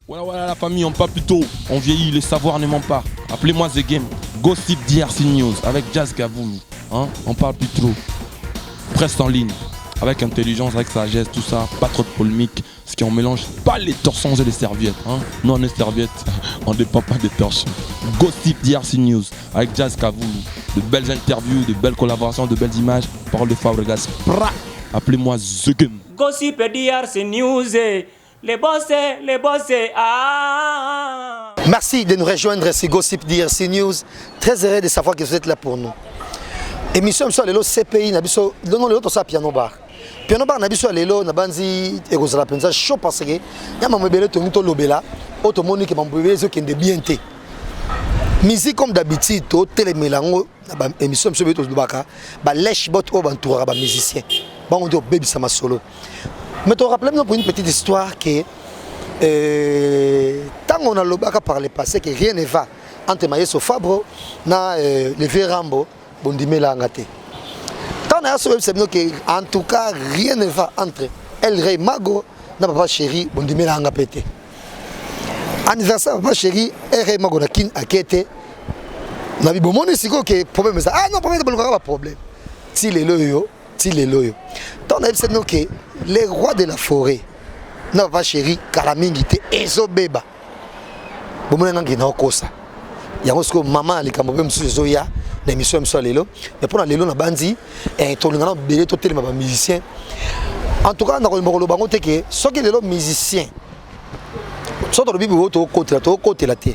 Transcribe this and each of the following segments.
Voilà la famille, on parle plus tôt, on vieillit, le savoir ne ment pas. Appelez-moi The Game, Gossip DRC News avec Jazz Gavoulou. Hein? On parle plus trop. Presse en ligne, avec intelligence, avec sagesse, tout ça, pas trop de polémique. Ce qui on mélange pas les torsons et les serviettes. Hein? Nous on est serviettes, on ne dépend pas des torsons. Gossip DRC News avec Jazz Gavoulou. De belles interviews, de belles collaborations, de belles images. Parole de Fabregas. Appelez-moi The Game. Gossip DRC News. Les bossés, ah. Merci de nous rejoindre sur Gossip DRC News. Très heureux de savoir que vous êtes là pour nous. Émission sur le CPI, nabiso, non le ça piano bar. Piano bar nabiso lelo na banzi et vous la pensa chaud parce que ya mamebele to muto lobela, auto monique mamebele zo kende bienté. Musique comme d'habitude, to télémélango na émission sur beto dubaka, ba lèche bot au bantoura ba musicien. Ba on dit baby sama solo. Mais tu te rappelles pour une petite histoire que tant qu'on a le bac par le passé que rien ne va entre Maïso Fabro et le vieux Rambo, Bondimé Langate. Tant qu'on a que en tout cas rien ne va entre El Rey Mago et Papa Chéri, Bondimé Langapete. Anniversaire Papa Chéri, El Rey Mago na kin akete. Na bi bomone siko que problème ça. Ah non, problème pas problème. Si les loyo. Tant on a que les rois de la forêt n'a pas chéri Kalamingite ezobeba bomona ngangi na okosa yango siko maman alikambo pe msu zoya na émission mso lelo mais pour lelo na bandi to lingana belé to telema ba musicien en tout cas na ko mbolo bango te ke soki lelo musicien soto lo bibi to côté la te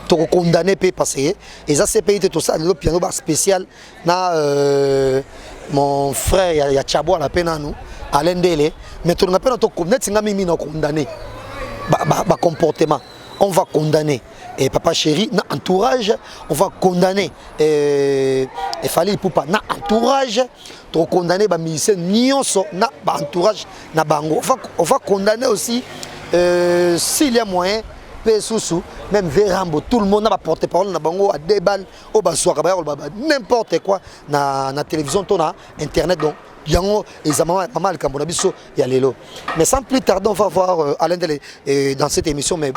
to condamné pe passer et ça c'est payé tout ça le piano bar spécial na mon frère il y a Chabo à la peine à nous Alain Dele mais tu n'as pas notre connaître singa mimi na condamné ba comportement on va condamner et Papa Chéri na entourage on va condamner et fallait pour pas na entourage to condamner ba musicien nyonso na ba entourage na bango on va condamner aussi s'il y a moyen Sous, même Vérambo, tout le monde n'a pas porté parole, à des balles, au bassoir, n'importe quoi, na télévision, na internet, donc, yango, et ça m'a mal quand on a biso, il y a l'élo. Mais sans plus tarder, on va voir Alain Dele dans cette émission, mais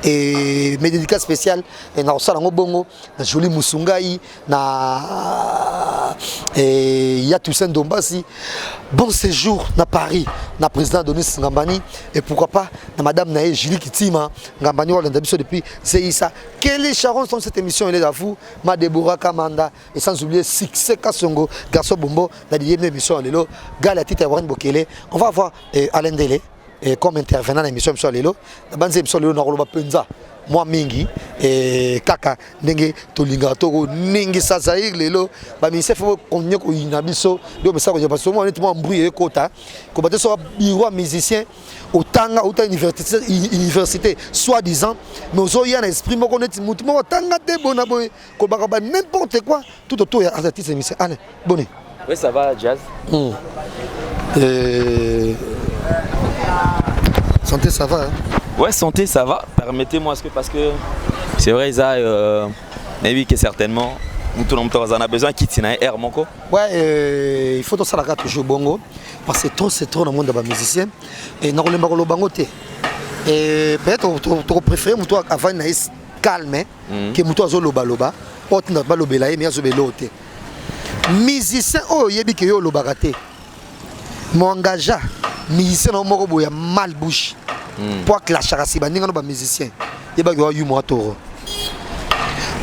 et mes dédicaces spéciales, et na Osalango Bongo, na Jolie Moussungai, na Yatoussen Dombasi, bon séjour na Paris, na président Donis Ngambani, et pourquoi pas, na Madame Naé Julie Kitima, Ngambani Walendabiso depuis Zeissa. Quelle charron dans cette émission, elle est à vous, ma Deborah Kamanda, et sans oublier Sixé Kassongo, Garçon Bombo, la deuxième émission, Lelo, Galatita Warren Bokele. On va voir Alain Dele comme intervenant dans l'émission Lelo. La bande émission Lelo Naroloba Penza. Moi mingi et kaka ndenge tolinga toko ningi sazaïr lelo ba mi se faut konye ko inabiso do mesa ko parce que moi honnêtement embrouillé kota ko bateau soit bureau musicien otanga auta université soi-disant mais ozo ya na esprit moko neti mutu moko tanga te bona boy ko baka ba n'importe quoi tout autour ya artiste musicien allez bonne. Oui ça va Jazz. Santé ça va hein? Ouais, santé, ça va. Permettez-moi, parce que c'est vrai, ça, mais que certainement, tout le monde en a besoin, quitte si air moko. Ouais, il faut que ça toujours bongo, parce que c'est trop dans le monde de la musicien. Et nous avons le bango te. Et peut-être tu préfères toi avant de calme, que muto azo loba loba, autre n'a pas lobelaye mais azo belote. Musicien oh yebi que yo lobagate. Mon engagement, musicien no moko boya mal bouche. Pour que la charasi bandinga no ba musicien yeba yo yu mo toro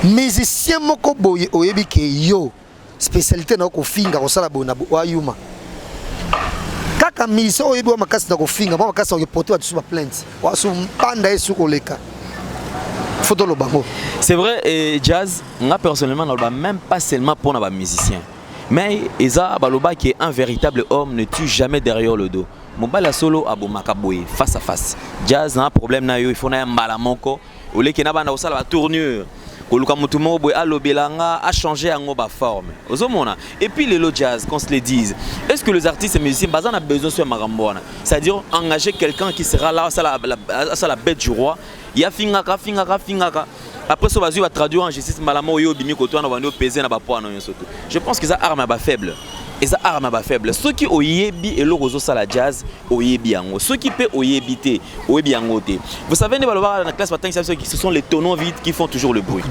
musicien moko boye oyebi ke yo spécialité na ko finga ko sala bona wa yuma kaka musicien oyebi wa makasi na ko finga ba makasi ko porter wa tsuba plainte wa su panda esu ko leka photo lo bango. C'est vrai et Jazz moi personnellement na même pas seulement pour na ba musicien mais Eza Baloba qui est un véritable homme ne tue jamais derrière le dos. Mobala solo abo makaboye face à face. Jazz n'a un problème na yo il faut na mbala moko au lieu que na bana osala ba tournure ko luka mutu mo boy alobelanga a changer en ba forme. Ozomona et puis les Jazz qu'on se les dise. Est-ce que les artistes et musiciens bazan a besoin sur marambona? C'est-à-dire engager quelqu'un qui sera là ça la bête du roi. Il y a fingaka. Après ça va traduire en justice malamo yo bimi ko to na bando peser na ba poa na yo soto. Je pense que ça arme ba faible. eza arme ba faible. Ceux qui oyebi et lokozo sala jazz oyebi yango. Ceux qui peut oyebité oyebi yango te. Vous savez ne balobara na classe patin ce sont les tonneaux vides qui font toujours le bruit.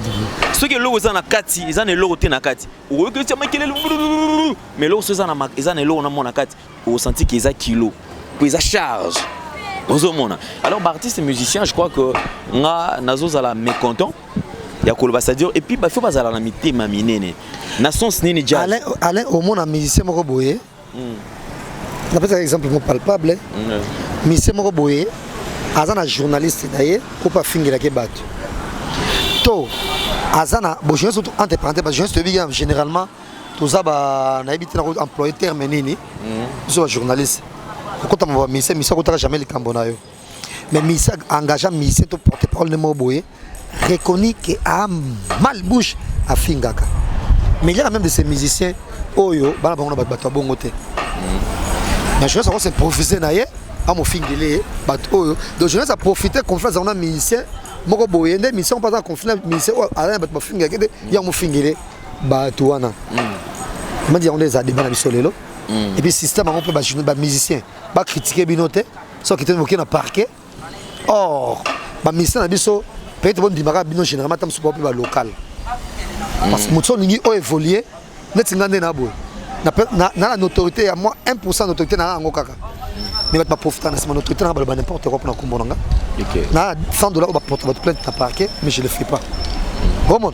Ceux qui lokozo na kati, ils en lokoté na kati. Mais lokozo za na ils en lokozo na mona kati. Au senti qu'ils a kilo. Puis ils a charge. Alors, artiste et musicien, je crois que nga nazo la mécontent. Il y a quoi ça dire et puis il faut pas aller la mité maminene. Na sens nini jazz. Alain au monde un musicien moko boyé. On appelle ça exemple palpable. Musicien moko boyé. Azana journaliste d'ailleurs, pour pas finir la batte. To azana bon je surtout entre parenthèses parce que je te généralement tout ça ba na habité na employé terme nini. So journaliste. Quand on va misser, on jamais les cambonayo. Mais misser engageant misser tout porte-parole de Moboye reconnu que a mal bouche à Fingaka. Mais il y a même de ces musiciens oyo bana bango bato bongote. Mais je pense c'est profiter naie à mon fingele bato oyo. Donc je vais profiter confiance en un musicien moko boye ndé mission pas en confiance musicien ala bato fingaka ya mon fingele bato wana. M'a dit on les a débat na bisolelo. Et puis système on peut ba musicien ba critiquer binote soit qui était moqué na parquet. Or ba musicien na biso peut-être bon dimara bino généralement tam support ba local. Parce que muto ningi o évoluer net ngande na boy. Na la notoriété à moi 1% notoriété na ngo kaka. Mais ba profiter na notoriété na ba n'importe quoi pour na kumbonanga. OK. Na $100 ba porter votre plainte na parquet mais je le fais pas. Comment?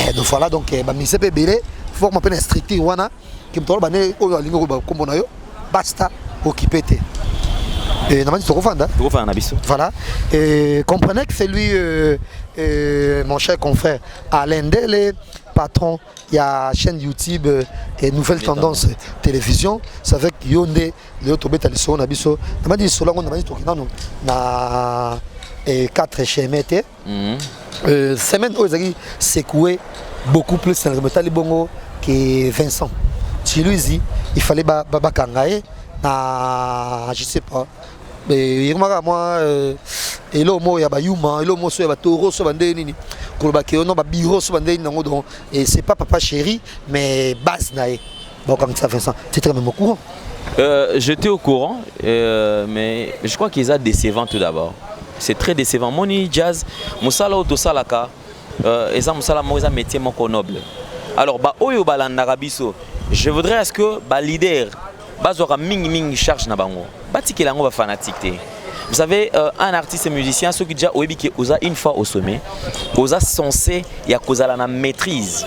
Et donc voilà donc ba musicien peut belé faut qu'on appelle stricti wana qui me tourne bané au lingo ba kombonayo basta occupé te. Et normalement tu refais voilà. Et comprenez que c'est lui mon cher confrère Alain Dele, patron il y a chaîne YouTube et Nouvelles Tendances télévision, c'est avec Yonde le tobé taliso na biso. Normalement dit solo on a dit tokina no na 4 chemete. Semaine où ils secoué beaucoup plus dans le métal bongo que Vincent. Chez lui, il fallait bakangaye na je sais pas. Mais moi et là moi ya ba yuma, et là moi so ya ba toro so bande nini. Ko ba ke no ba biro so bande nango donc et c'est pas papa chéri mais base nae. Bon comme ça Vincent, tu es même au courant. J'étais au courant mais je crois qu'ils a décevant tout d'abord. C'est très décevant. Moni jazz, musala auto salaka eza musala mo eza métier moko noble. Alors ba oyo balandaka biso, je voudrais à ce que ba leader bazora mingi charge na bango. Batikela ngo ba fanatique te. Vous savez un artiste et musicien ceux qui déjà oyebi ki oza une fois au sommet, oza censé ya kozala na maîtrise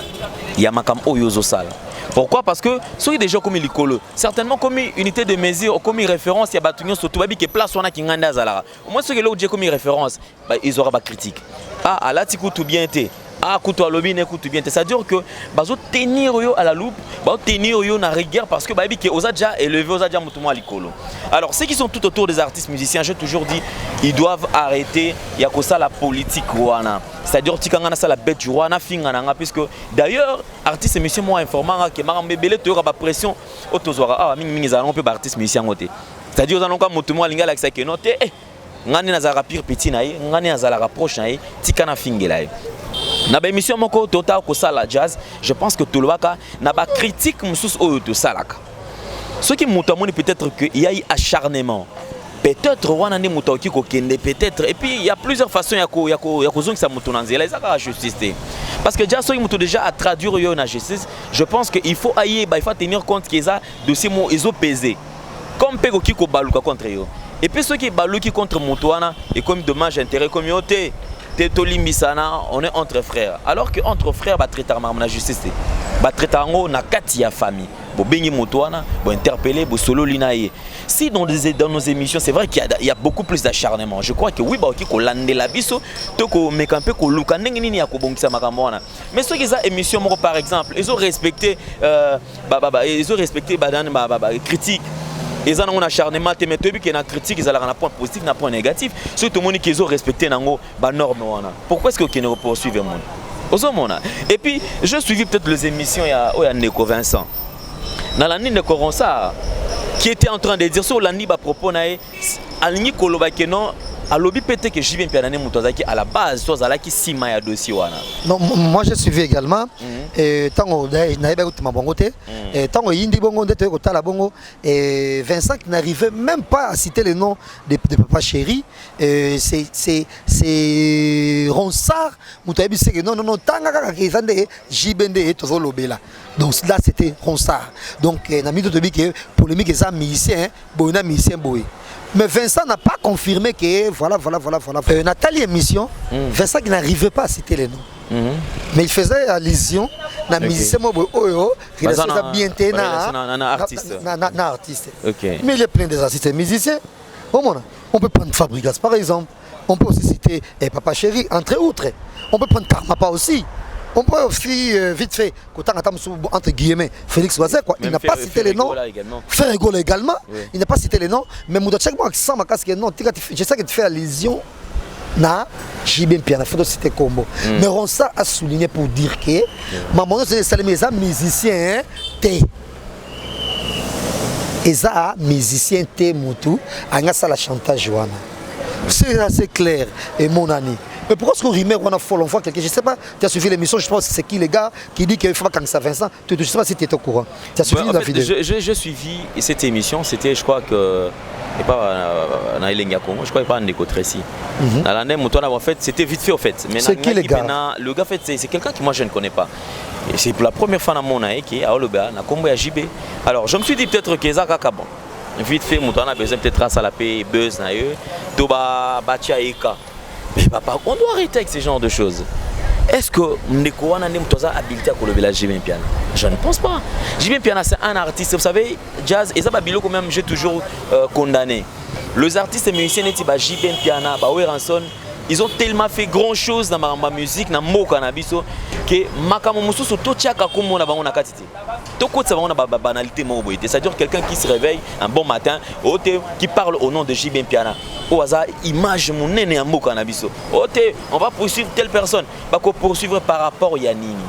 ya makam oyo zosala. Pourquoi? Parce que ceux qui déjà comme likolo, certainement comme unité de mesure, comme référence, il y a batunyo surtout babi qui place on a qui nganda zalara. Au moins ceux qui l'ont déjà comme référence, ils auront pas critique. Ah là tu tout bien été. Ah couteau à lobby n'écoute bien. Ça veut dire que bazo tenir yo à la loupe, bazo tenir yo na rigueur parce que babi qui osa déjà élevé osa déjà mutumo likolo. Alors ceux qui sont tout autour des artistes musiciens, j'ai toujours dit ils doivent arrêter ya ko ça la politique wana. C'est-à-dire tikanga ça la bête du roi na finga nanga puisque d'ailleurs artistes et musiciens moi informant que marambe belé te aura ba pression autozora ah mingi za on peut ba artiste musicien ngote. C'est-à-dire osa nonka mutumo lingala que ça que note ngani nazara pire petit nae ngani nazala rapproche nae tikana fingela. Na ba émission moko total ko sala jazz, je pense que tout le waka na ba critique musus o to salaka. Ce qui mutamoni peut-être que il y a eu acharnement. Peut-être wana ne mutaki ko kende peut-être et puis il y a plusieurs façons ya ko zongi sa mutunanzela ezaka justice. Parce que jazz so mutu déjà à traduire yo na justice, je pense que il faut il faut tenir compte que ça dossier mo ezo pesé. Comme pego kiko baluka contre yo. Et puis ceux qui baluki contre mutuana et comme dommage intérêt communauté on est entre frères. Alors que entre frères, on traite la justice. On traite na kati ya famille. Bo bengi motoana, bo interpeller, bo solo linaye. Si dans nos émissions, c'est vrai qu'il y a beaucoup plus d'acharnement. Je crois que oui, bah ok, ko lande la biso, to ko mekampe ko luka ndenge nini ya ko bongisa makambo wana. Mais ceux qui ont émission par exemple, ils ont respecté critique. Ils ont un acharnement, mais tout qui est en critique, ils ont un point positif, un point négatif. Surtout tout le monde qui ont respecté les normes. Pourquoi est-ce qu'ils ne poursuivent pas? Et puis, je suivis peut-être les émissions de Neko Vincent. Dans l'année de Coronsa, qui était en train de dire sur l'année à propos, Alini Koloba que non, alobi pété que JB Mpiana ne mutazaki à la base toi zalaki sima ya dossier wana. Non, moi j'ai suivi également et tango naïba outima bongo te et tango yindi bongo te kotala bongo et Vincent qui n'arrivait même pas à citer le nom de Papa Chéri c'est Ronsard mutabi c'est que non tanga kaka kezande JBND et tozo lobela. Donc là c'était Ronsard. Donc na mito tobi que polémique eza musicien boina musicien boy. Mais Vincent n'a pas confirmé que voilà. Nathalie émission, Vincent qui n'arrivait pas à citer les noms. Mais il faisait allusion à la musicien qui est bien artiste. Mais il est plein des artistes musiciens. On peut prendre Fabregas par exemple. On peut aussi citer Papa Chéri, entre autres. On peut prendre Karmapa aussi. On peut aussi vite fait, entre guillemets, Félix Oazé, il n'a pas cité les noms. Ferrego également, il n'a pas cité les noms. Mais Moudachek, moi, sans ma casque, non, je sais que tu fais allusion à JB Mpiana, il faut citer Combo. Mais Ronsa a souligné pour dire que, maman, c'est les musiciens, et ça, musicien, Moutou, a ça la chantage, Joana. C'est assez clair, et mon ami. Mais pourquoi est-ce qu'on remet on a folle, on voit quelqu'un, je ne sais pas, tu as suivi l'émission, je pense que c'est qui les gars qui dit qu'il faut quand ça Vincent, je ne sais pas si tu es au courant. Tu as suivi la vidéo. J'ai suivi cette émission, c'était je crois que, et pas Naïlenga Congo, je crois pas en Écoutrécy. En fait, c'était vite fait en fait. C'est qui les gars? Le gars, en fait, c'est quelqu'un que moi je ne connais pas. Et c'est pour la première fois dans mon année qui est à Oloba, na Combo à JB. Alors je me suis dit peut-être que ça bon. Vite fait, mon a besoin peut-être grâce à la paix, buzz, Toba, Batia Eka. Mais papa, on doit arrêter avec ce genre de choses. Est-ce que Ndeko a habilité à collaborer avec JB Mpiana? Je ne pense pas. JB Mpiana, c'est un artiste, vous savez, jazz, et ça, Babilo, quand même, j'ai toujours condamné. Les artistes et musiciens, JB Mpiana, Ranson, ils ont tellement fait grand chose dans ma musique, dans mon cannabis, que Makamomusu so totiaka comme on a bango na katiti. Toko ça va na banalité mo boité. C'est-à-dire quelqu'un qui se réveille un bon matin, qui parle au nom de JB Mpiana. Au hasard, image mon nene en mo cannabis. On va poursuivre telle personne, va poursuivre par rapport à Yanini.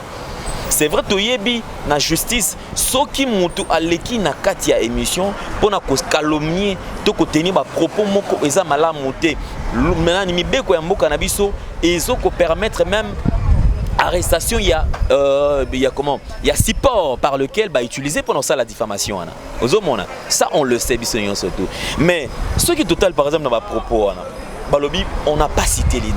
C'est vrai que yebi na justice soki mutu aleki na kati ya émission pour na calomnier to ko tenir ba propos moko eza malamu te. Maintenant ni mibeko ya mboka na biso ezo ko permettre même arrestation, il y a comment? Il y a support par lequel utiliser pendant ça la diffamation. Ça on le sait surtout. Mais ce qui est total par exemple dans ma propos, on n'a pas cité les noms.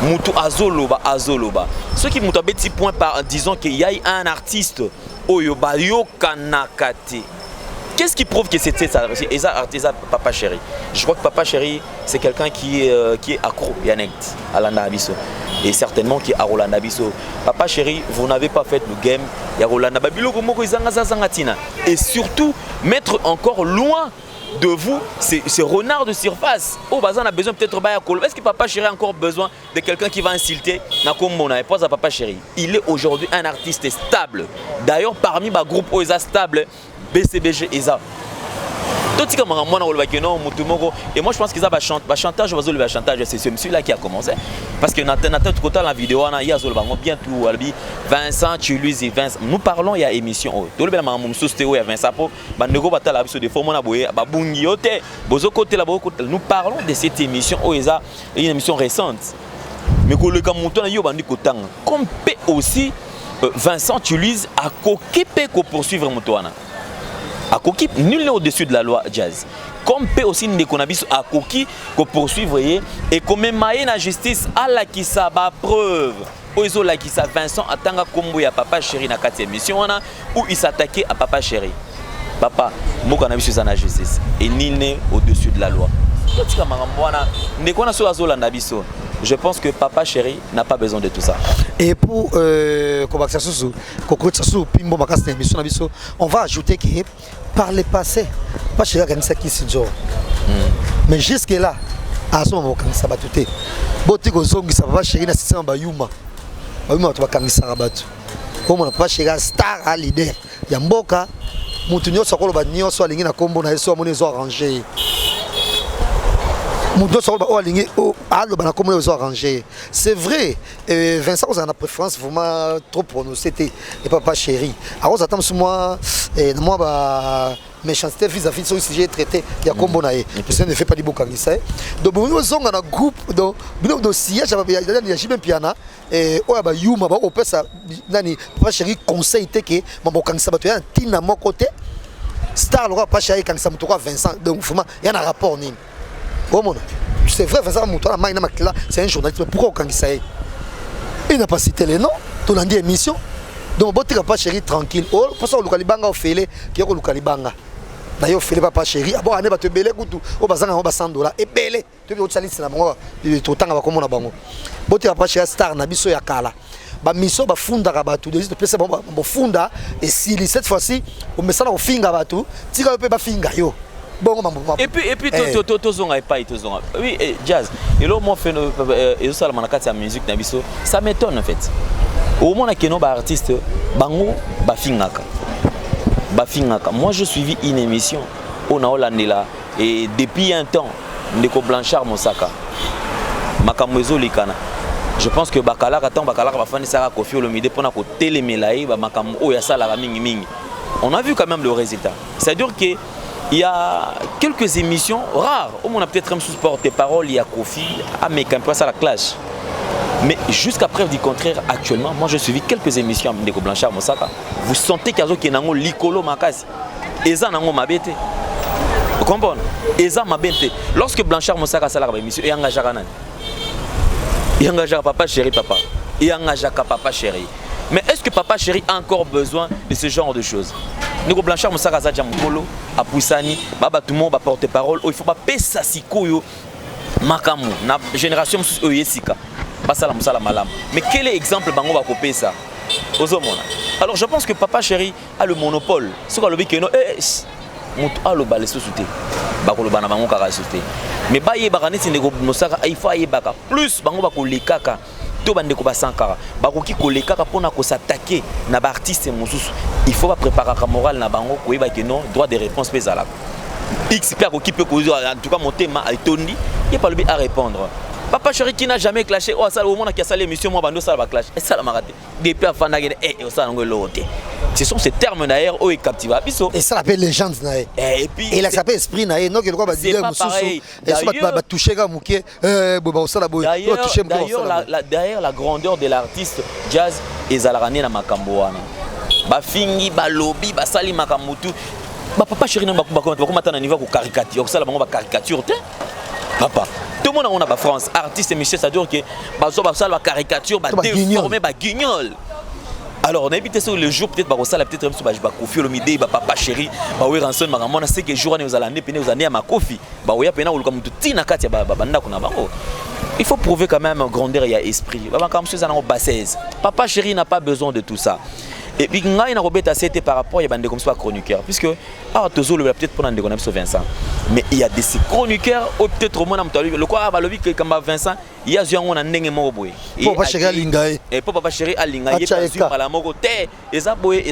Moutou Azoloba. Ce qui m'a petit point par disant qu'il y a un artiste Oyoba Yokanakate. Qu'est-ce qui prouve que c'était ça? Et ça, Papa Chéri. Je crois que Papa Chéri, c'est quelqu'un qui est accro, Yannick, à l'Andabiso. Et certainement qui est à Rolanda Bisso. Papa Chéri, vous n'avez pas fait le game. Il y a Rolanda Babilo, et surtout, mettre encore loin de vous ces renards de surface. Oh, Bazan a besoin peut-être de est-ce que Papa Chéri a encore besoin de quelqu'un qui va insulter Nakomona et pas à Papa Chéri? Il est aujourd'hui un artiste stable. D'ailleurs, parmi ma groupe OESA stable, BCBG ESA. Et moi je pense que ça va chantage, c'est ce monsieur là qui a commencé. Parce que dans la vidéo, il y a bien tout. Vincent, tu lui dis Vincent. Nous parlons, il y a émission. Nous parlons de cette émission, une émission récente. Mais comme aussi, Vincent, tu lui dis à coquer pour poursuivre Moutouana. À Koki, nul n'est au-dessus de la loi jazz. Comme peut aussi Nekonabis à Koki pour poursuivre et comme même la justice à la qui ça va preuve. Oizo la qui ça Vincent attanga combo ya Papa Chéri na 4e émission où il s'attaquait à Papa Chéri. Papa, moi qu'on a vu sur la justice et nul n'est au-dessus de la loi. Je pense que Papa Chéri n'a pas besoin de tout ça. Et pour on va ajouter que par le passé, Papa Chéri a gagné ça qui se joue. Mais jusque-là, à ce moment, quand ça va tout est. Botiko Zongi, ça va Chéri na système Bayuma. Bayuma, tu vas gagner ça rabat. Comme on a pas Chéri star à leader. Yamboka, Moutinho, ça colle au banio, soit l'ingé na combo, na soit mon ézo arrangé. C'est vrai, Vincent a une préférence vraiment trop prononcée et Papa Chéri. Alors, j'attends sur moi, méchanceté vis-à-vis de ce sujet traité il y a combo naé ça ne fait pas du bokangisa donc nous sommes dans un groupe donc nous siège il y a Jimé Piana et oya ba yuma ba opesa nani Papa Chéri conseil te que bokangisa ba to ya tina mon côté star le Papa Chéri quand ça me toka Vincent donc vraiment il y a un rapport ni comment c'est vrai Vincent Moutola maina makila c'est un journaliste mais pourquoi bokangisa il n'a pas cité les noms tout l'an dit émission. Donc, si Papa Chéri tranquille, pour ça, le Libanga fait qui est le Libanga. D'ailleurs, fait Papa Chéri, bon, on va te belé, on va $100 et belé. Tu veux salir, c'est la bango, tout temps, comme on a bango. Bon, tu Papa Chéri star, na biso ya kala. Ba miso ba funda rabatu, des de place ba funda et si cette fois-ci, on met ça au finga batu, tu vas pas finga yo. Bon, et puis tozonga pas tozonga. Oui, jazz. Et là, moi fait et ça la manakati la musique na biso, ça m'étonne en fait. Au moment où nos artistes bango bafingaka. Moi je suivi une émission au Naolandela et depuis un temps Ndeko Blanchard Mosaka. Makamwezo likana. Je pense que Bakalaka va faire ça Kofi Olomide pour na ko télémelaï ba makam o ya sala mingi mingi. On a vu quand même le résultat. C'est-à-dire que il y a quelques émissions rares. On a peut-être même sous porte-parole, il y a Kofi, mais quand même ça la clash. Mais jusqu'à preuve du contraire, actuellement, moi j'ai suivi quelques émissions de Blanchard Mosaka. Vous sentez qu'il y a un likolo makasi. Eza nango mabete. Vous comprenez? Eza mabete. Lorsque Blanchard Mosaka sala ba émission, il engage nani? Il engage Papa Chéri papa. Il engage Papa Chéri. Mais est-ce que Papa Chéri a encore besoin de ce genre de choses? Ndeko Blanchard Mosaka za jamukolo, apusani, baba tout le monde va porter parole, il faut pas pesa sikoyo makamu na génération oyesika. Mais quel est l'exemple bango va couper ça? Alors je pense que Papa Chéri a le monopole. Ce qu'on a dit que non, a le balai sous-souté. Mais baye bagane Ndeko Mosaka il faut ayer baka plus bango ba ko lekaka to bande ko ba sankara ba ko ki ko lekaka pona ko s'attaquer na ba artiste mosusu. Il faut pas préparer ka moral na bango ko yeba que non droit de réponse pezala. X peut ko peut ko en tout cas mon thème a tondi, il pas le but à répondre. Papa Chéri qui n'a jamais clashé, oh ça au monde qui a salé l'émission moi bando ça va clash. Et ça la maraté. Depuis avant d'aller ça ngolote. Ce sont ces termes d'ailleurs où est captiva biso. Et ça l'appelle légende naé. Et puis il a s'appelle esprit naé non que quoi va dire mususu. Et ça va toucher ga muké boba ça la boy. D'ailleurs la grandeur de l'artiste jazz ezalakane na makambo wana. Ba fingi ba lobby ba sali makamutu. Ba Papa Chéri na ba komata na niveau ko caricature ça la bango ba caricature te. Papa tout le monde on a France artiste et monsieur ça dire que bazo ba ça la caricature ba déformer ba guignol. Alors on a évité ça le jour peut-être ba ça la peut-être même ba Kofi Olomide ba Papa Chéri ba we ranson makamona c'est que jour aux alande pene aux années à ma Kofi ba oya pena uluka mutu tina kati ba banda kuna bango. Il faut prouver quand même grandeur et esprit. Ba comme ça na bassesse. Papa Chéri n'a pas besoin de tout ça. Et puis il a robé assez par rapport à des comme ça chroniqueurs puisque Tozo le peut-être pour un sur Vincent mais il y a des chroniqueurs ou peut-être au moins le quoi va le que comme Vincent il y a on a ndenge moko boy et Papa Chéri alingaye et Papa Chéri alingaye pas la moko te eza boy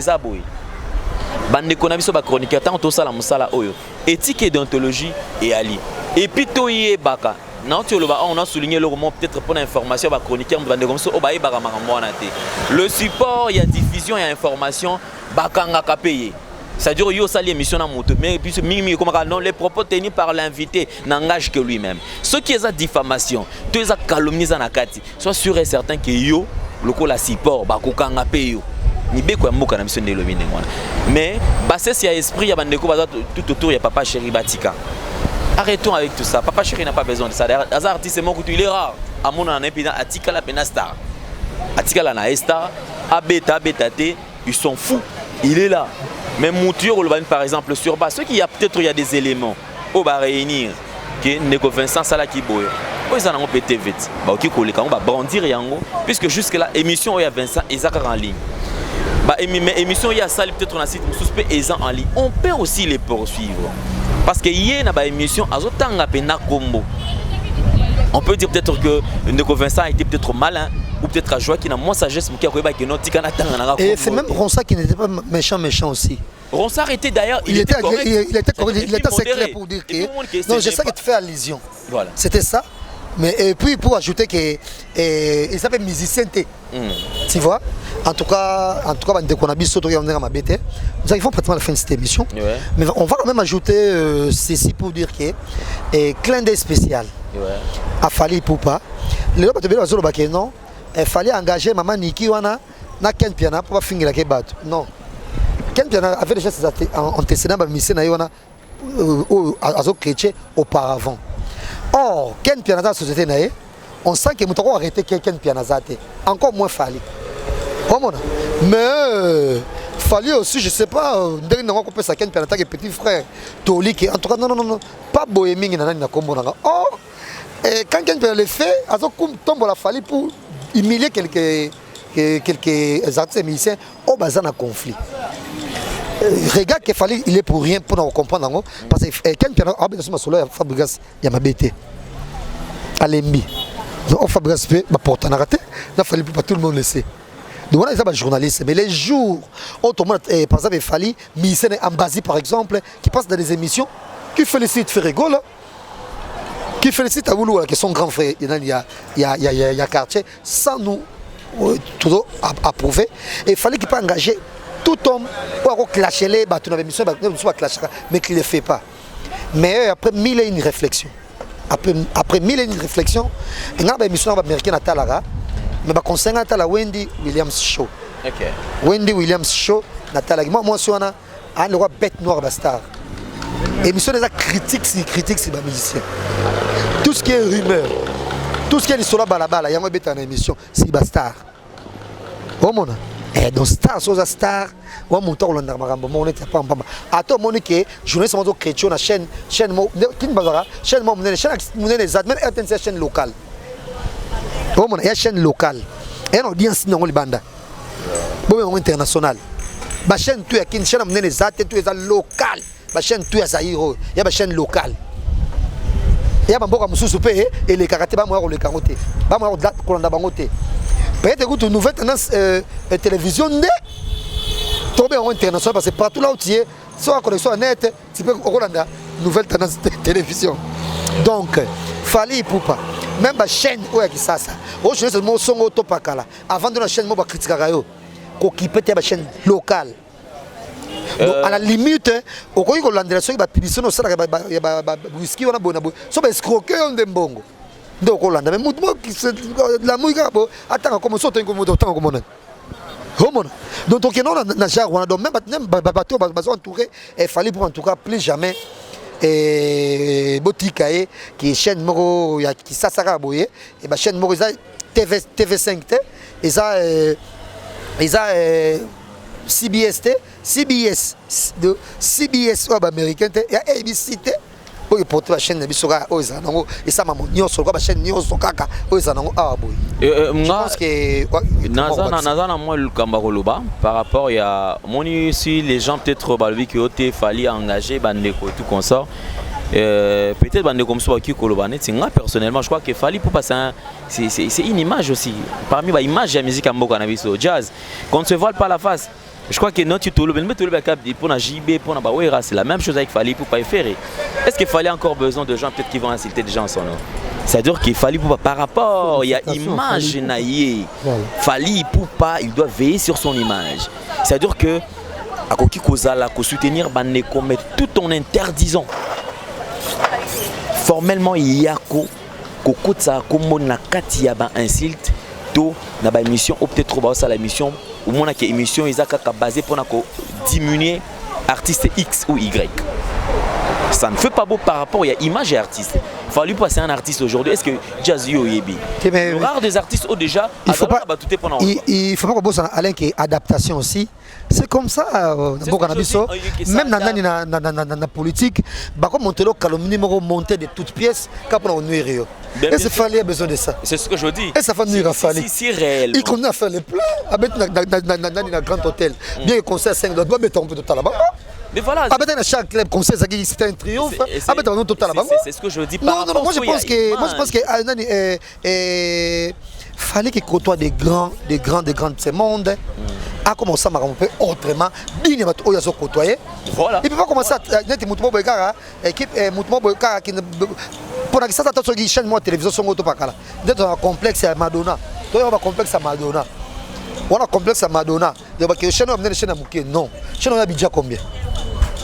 bande ko na biso ba chroniqueur tant to sala musala oyo éthique et déontologie et ali et puis to yebaka non, on a souligné le roman peut-être pour l'information, le support, il y a diffusion, il y a information, c'est-à-dire qu'il y a une émission dans moto, mais puis les propos tenus par l'invité n'engagent que lui-même. Ce qui est la diffamation, tout est calomnie, soit sûr et certain que yo, le coup la support, mais s'il y a esprit, il y a tout autour, il y a Papa Chéri Batika. Arrêtons avec tout ça. Papa Chéri n'a pas besoin de ça. Les artistes, il est rare. À mon avis, Atika la Penastar. Atika la Naestar. Abeta, ils sont fous. Il est là. Même Mouture, par exemple, sur bas. Ceux qui y a peut-être il y a des éléments. On va réunir. Ndeko Vincent Salaki Boy. Ils en ont pété vite. On va brandir yango. Puisque jusque-là, émission il y a Vincent et Zakar en ligne. Mais émission il y a ça peut-être on a site suspect et en ligne. On peut aussi les poursuivre. Parce que hier dans l'émission, on peut dire peut-être que Ndeko Vincent était peut-être malin ou peut-être à jouer qui n'a moins sagesse qui a et c'est même Ronsard qui n'était pas méchant aussi. Ronsard était d'ailleurs il était assez clair pour dire que non, c'est ça qui te fait allusion. Voilà. C'était ça. Mais et puis pour ajouter que il s'appelle musicien T. Tu vois? En tout cas, dès qu'on a bis surtout on est à ma bête. Nous arrivons pratiquement à la fin de cette émission. Ouais. Mais on va quand même ajouter ceci pour dire que clin d'œil spécial. A Fally Ipupa. Le bateau de Bazolo Bakeno. Il fallait engager maman Niki wana na Ken Piana pour finir la kebato. Non. Ken Piana avait déjà ses antécédents ba mission na wana azo chrétien auparavant. Or, Ken Piana dans la société naé, on sent que nous arrêté Ken Piana zate. Encore moins Fally. Mais Fally aussi, je sais pas, dernièrement on peut ça Ken Piana que petit frère Toli qui en tout cas non pas bohéming na kombo na. Or quand Ken Piana le fait, azo tombe la Fally pour humilier quelques artistes musiciens au bazar d'un conflit. Regarde qu'il fallait, il est pour rien pour nous comprendre. Parce que Ken Piana a besoin de solo Fabregas Yamabete. Alembi. Donc Fabregas peut porter en raté. Il ne fallait pas tout le monde le sait. Donc on a des journalistes. Mais les jours où par exemple il fallait musicien Ambazi par exemple qui passe dans des émissions, qui félicite Ferrego là. Qui félicite à Woulou, qui est son grand frère, il y a quartier, sans nous tout approuver. Et il fallait qu'il puisse engager tout homme pour clasher les bâtons avec mission, mais qu'il ne le fait pas. Mais après 1000 et une réflexions, après 1000 et une réflexions, il y a une émission américaine à Talara, mais il conseille à Wendy Williams Show. Wendy Williams Show, moi, je suis un roi bête noire bastard. Émission des critiques sur les musiciens. Tout ce qui est rumeur, tout ce qui est l'histoire balabala, il y a une émission, c'est bastard. Et donc star, c'est star. On monte au Londres, on est pas. Attends, mon que journaliste sont chrétien na chaîne chaîne locale. Il y a chaîne locale. Et une audience non les banda. Bon international. Ba chaîne tu est une chaîne monnaie les athènes tu es local. La chaîne tu es Aïro, il y a une chaîne locale. Il y a un bon monsieur soupé et les karaté ba moi le karoté. Ba moi date kolanda bangoté. Peut-être que une nouvelle tendance télévision né tomber en international parce que partout là où tu es, soit connexion net, tu peux Rolanda nouvelle tendance télévision. Donc Fally Ipupa même la chaîne où qui ça. Au je mo songo topakala avant de la chaîne mo ba critiquer yo. Ko qui peut être la chaîne locale. Donc à la limite, au cas où l'André soit publicité, on sait que whisky on a bon, so escroquer on dembongo. Donc Hollande, mais mouvement qui la musique attends comme ça t'es comme autant comme on. Donc non na genre on a donc même bateau entouré il fallait pour en tout cas plus jamais botikae qui chaîne moro qui ça sera boyer et ba chaîne moro TV5 et ça CBS américain et ABC pour porter la chaîne de Bissoga et ça m'a montré sur la chaîne Nyos Kaka je pense que Nazana moi le Kambaroloba par rapport il y a mon ici les gens peut-être balvi qui ont fallu engager bandeko tout comme ça peut-être bande comme ça qui Kolobanet personnellement je crois que Fally pour passer c'est une image aussi parmi les images de la musique en Bokanabis jazz qu'on ne se voile pas la face. Je crois que notre Tolo, même Tolo pour la JB, pour la Bawera, c'est la même chose avec Fally pour pas y faire. Est-ce qu'il fallait encore besoin de gens peut-être qui vont insulter des gens en son nom? C'est-à-dire qu'il fallait pour par rapport, il y a image naïe. Fally pour pas, il doit veiller sur son image. C'est-à-dire que à Koki Kozala, qu'on soutenir Baneko, mais tout en interdisant. Formellement, il y a Koko Tsakomon na Katia ba insulte, to na ba émission ou peut-être trop ça la mission. Au moins que émission ils ont basé pour diminuer artiste X ou Y. Ça ne fait pas beau par rapport à l'image et artiste. Il faut lui passer un artiste aujourd'hui. Est-ce que Jazzy ou Yebi? Le rare des artistes ont déjà. Il faut pas que Alain qui est adaptation aussi. C'est comme ça. Même dans la politique, comme monter le calomnie, monter de toutes pièces, quand on nuire. Et c'est Fally besoin de ça. C'est ce que je dis. Et ça fait nuire à Fally. C'est réel. Il connaît à faire les plans, à mettre dans un grand hôtel. Bien qu'il conseille 5 dollars, mettre un peu de temps là-bas. Mais voilà. À mettre dans chaque club conseil, c'était un triomphe. À mettre un total là-bas. C'est ce que je dis. Non, moi je pense que Fally qui côtoie des grands de ce monde. A commencé à m'arranger autrement. Digne à toi, ils côtoyé. Voilà. Il peut pas commencer à être mouvement Boekara, équipe mouvement Boekara qui pour la ça t'as sur chaîne moi télévision son auto pas là d'être un complexe à Madonna toi on va complexe à Madonna on a complexe à Madonna il y a que chaîne on a chaîne à Mouké non chaîne on a budget combien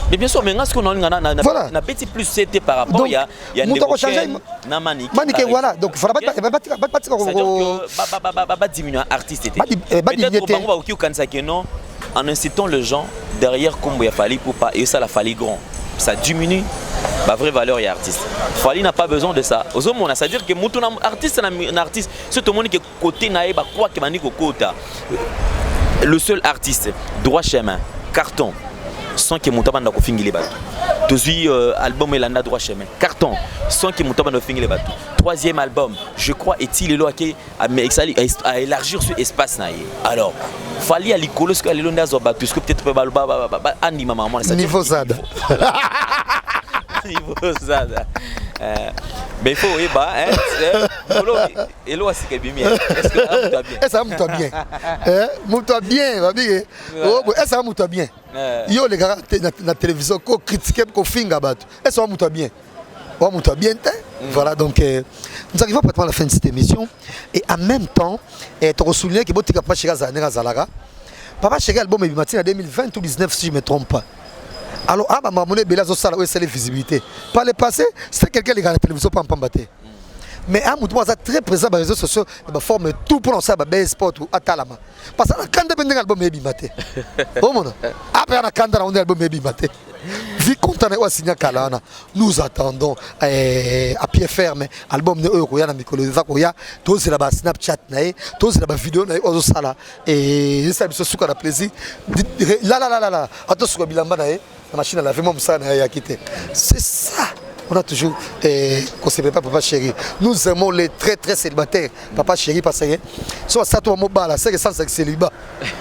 mais bien sûr mais est-ce qu'on a n'a petit plus c'était par rapport il y a na manique voilà donc il faudra pas diminuer artiste était peut-être on va au kanisa que non en incitant les gens derrière comme il a fallu pour pas et ça la fallu grand ça diminue la vraie valeur et artiste. Fali n'a pas besoin de ça. Aux hommes, c'est-à-dire que mon artiste, un artiste, c'est tout le monde qui est côté naïf, quoi que manique au côté. Le seul artiste, droit chemin, carton, sans que mon tabac n'a pas fini les bateaux. Deuxième album, il a droit chemin, carton, sans que mon tabac n'a pas fini les bateaux. Troisième album, je crois, est-il là qui a élargir ce espace naïf. Alors, Fali a l'école, ce qu'il a zobat, parce que peut-être pas anima maman. Niveau Zad. Mais il faut et là c'est que bien est-ce que ça monte bien monte bien va bien est-ce ça monte bien yo les gars na télévision ko critiquer ko finga bato est-ce ça monte bien voilà donc nous arrivons pratiquement à la fin de cette émission et en même temps tu te souviens que Botika Papa Chéri Zalaga Papa Chéri album est en 2020 ou 2019 si je ne me trompe pas. Alors, c'est la visibilité. Par le passé, c'était quelqu'un qui a la télévision pour en battre. Mais à Moutouma, c'est très présent dans les réseaux sociaux, il forme tout pour lancer un sport ou à Talama. Parce que quand on a un album, il après, on a un album, vu qu'on a signé Kalana, nous attendons à pied ferme album de Euroya, tous là bas Snapchat, tous là bas vidéo, et ça me fait un plaisir. Là, attention, la machine à laver, c'est ça. On a toujours qu'on se prépare Papa Chéri. Nous aimons les très très célibataires. Papa Chéri, parce que soit ça toi mobile, c'est que ça c'est célibat.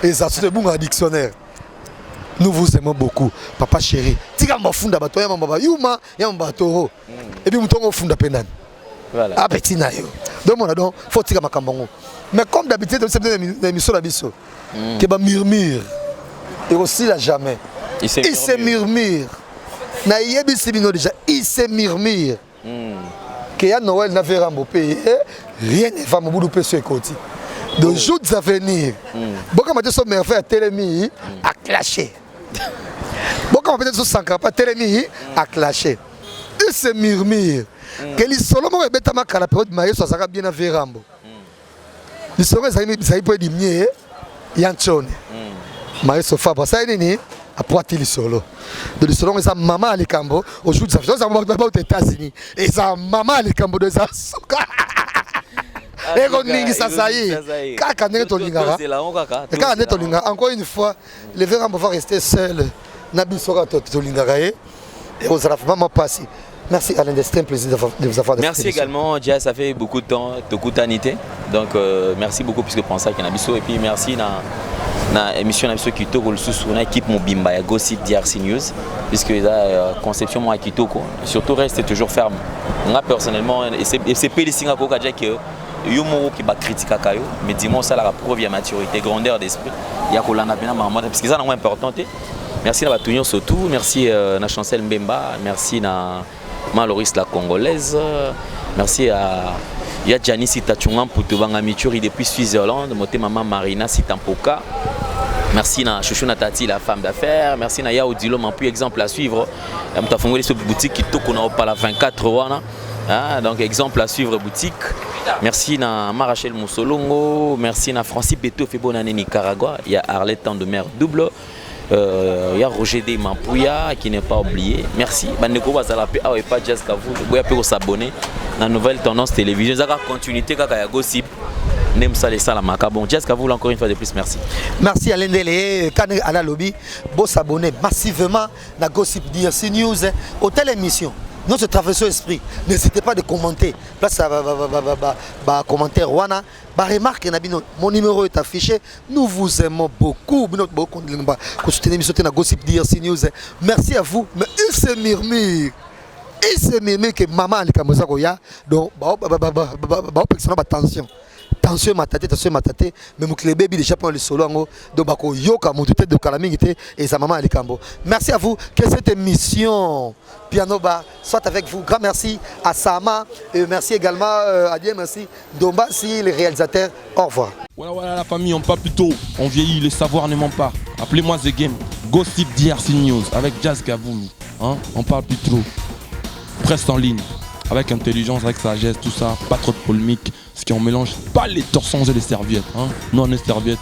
Et ça c'est bon un dictionnaire. Nous vous aimons beaucoup, Papa Chéri. Tika mafunda bato ya mamba yuma ya mbatoro. Et puis mutongo funda pendan. Voilà. Ah petit na yo. Donc on a donc faut tika makambongo. Mais comme d'habitude c'est une émission d'abisso. Que ba murmure. Et aussi là jamais. Il se murmure. Na yebi sibino déjà, il se murmure. Que ya Noël na verambo pays, rien ne va m'boudu pe sur côté. De jours à venir. Boka ma so merveille à Télémi a clasher. Boka ma peut-être Sankara pas Télémi a clasher. Il se murmure. Que les solomo e beta makala période maye so saka bien na verambo. Les solomo ça peut diminuer yanchone. Maye so fa ça nini à Poitiers solo. De solo ça maman à Likambo aujourd'hui ça fait ça aux États-Unis et ça maman à Likambo de ça. Et on ningi ça ça y. Kaka neto lingara. Kaka neto lingara. Encore une fois, les verrons vont rester seuls. Nabi sera to lingara et on sera vraiment passé. Merci Alain Destin, plaisir de vous avoir. Merci également, Dia, ça fait beaucoup de temps, de coutanité. Donc merci beaucoup puisque pensez qu'il y a Nabiso et puis merci na émission Nabiso Kitoko le sous na équipe Mobimba ya Gossip DRC News puisque la conception moi Kitoko surtout reste toujours ferme. Moi personnellement et c'est pélisinga ko ka que yomo qui va critiquer kayo mais dis-moi ça la preuve ya maturité, grandeur d'esprit. Ya ko lana bena maman parce que ça c'est important. Merci na batunyo surtout, merci na Chancel Mbemba, merci na Maloris la Congolaise, merci à Yadjani Sitachungan pour te vendre Mituri depuis Suisse-Irlande, moté maman Marina Sitampoka. Merci à Chouchou Natati, la femme d'affaires. Merci à Yao Dilo, mon plus exemple à suivre. Je suis fondé sur boutique qui tourne à la 24 wana. Donc exemple à suivre boutique. Merci à Marachel Moussolongo. Merci à Francis Beto Febonane Nicaragua. Il y a Arlette Tandemer double. Il y a Roger D. Mampouya qui n'est pas oublié. Merci. Bandeko Bazalape Awe pas Jazz Kavou. Vous pouvez s'abonner à la nouvelle tendance télévision. Vous avez la continuité Kaka Gossip. N'aime ça les salles à bon Jazz Kavou encore une fois de plus. Merci. Merci Alain Dele. Quand à la lobby, vous s'abonner massivement à Gossip DRC News. Hôtel émission. Notre traversée esprit. N'hésitez pas de commenter. Place à commentaire Wana. Remarque, mon numéro est affiché. Nous vous aimons beaucoup. Merci à vous. Mais il se murmure il se murmure que maman alikambo za koya donc personne ba tension matate mais mukile baby déjà prend le solo ngo donc bako yoka mon tête de calamité et sa maman alikambo. Merci à vous que cette émission Piano Bar soit avec vous. Grand merci à Sama et merci également à Dieu, merci Domba si les réalisateurs. Au revoir. Voilà la famille, on parle plus tôt, on vieillit, le savoir ne ment pas. Appelez-moi The Game, Gossip DRC News avec Jazz Gavoulou. Hein? On parle plus trop. Presse en ligne, avec intelligence, avec sagesse, tout ça, pas trop de polémique, ce qui on mélange pas les torchons et les serviettes. Hein? Nous on est serviettes,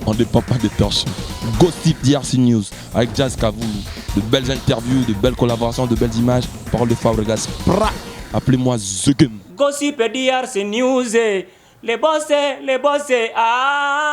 on ne dépend pas des torchons. Gossip DRC News avec Jazz Gavoulou. De belles interviews, de belles collaborations, de belles images. Parole de Fabregas. Appelez-moi The Game. Gossip DRC News, les boss, ah.